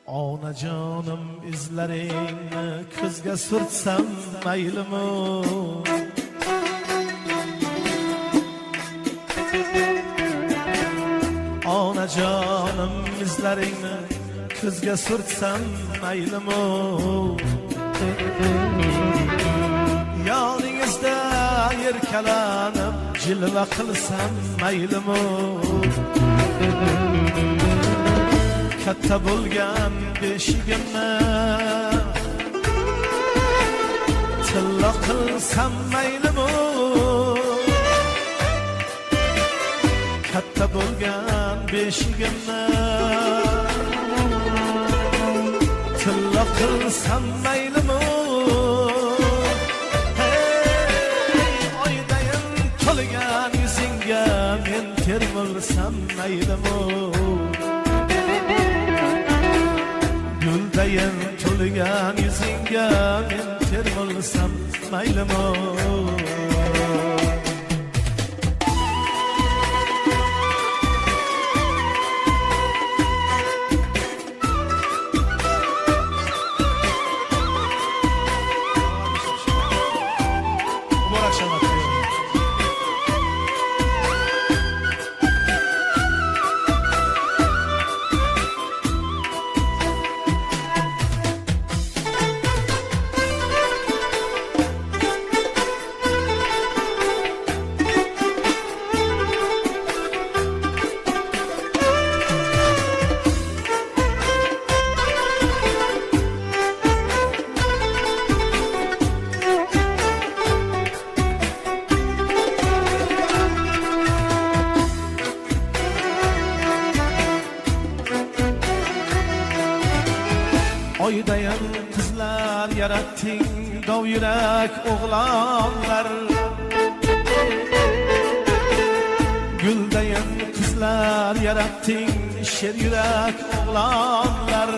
Onajonim izlaringni ko'zga surtsam maylimi? Onajonim izlaringni ko'zga surtsam maylimi? Yoningizda erkalanib jilva qilsam maylimi? Katta bo'lgan beshigimni tilla qilsam maylimi? Katta bo'lgan beshigimni tilla qilsam maylimi? Oydayin to'lgan yuzingga men termilsam maylimi? Guldayin to'lgan yuzingga men termilsam maylimi? Oydayan kızlar yarattın, dov yürek oğlanlar. Güldayan kızlar yarattın, şer yürek oğlanlar.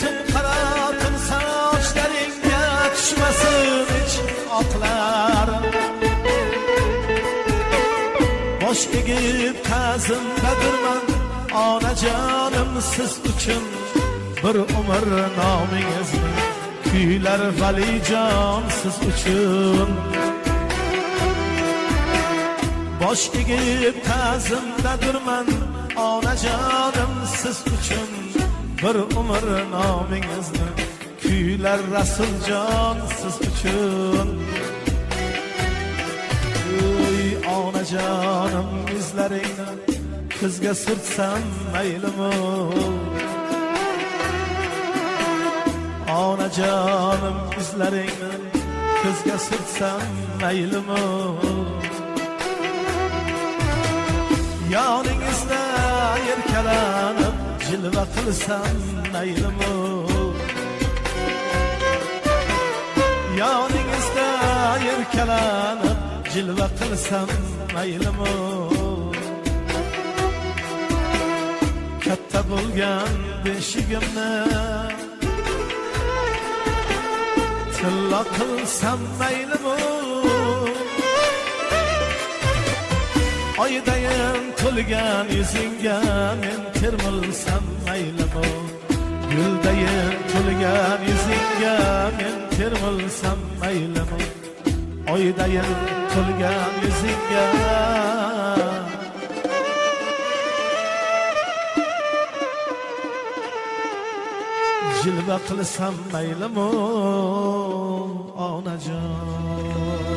Tıkaratın saçlarınca düşmesin hiç aklar. Boş egip kazımda durman, onajonim siz uchun bir umr nomingizni kuylar valijon siz uchun. Bosh egib ta'zimda durman, onajonim siz uchun bir umr nomingizni kuylar rasuljon siz uchun. Ey onajonim izlaringni ko'zga surtsam maylimi? Onajonim izlaringni ko'zga surtsam maylimi? Yoningizda erkalanib jilva qilsam maylimi? Yoningizda erkalanib jilva qilsam maylimi? Katta bo'lgan beshigimni tilla qilsam maylimi? Oydayin to'lgan yuzingga men termilsam maylimi? Guldayin to'lgan yuzingga men termilsam maylimi? Oydayin to'lgan yuzingga jilva qilsam maylimi? Onajon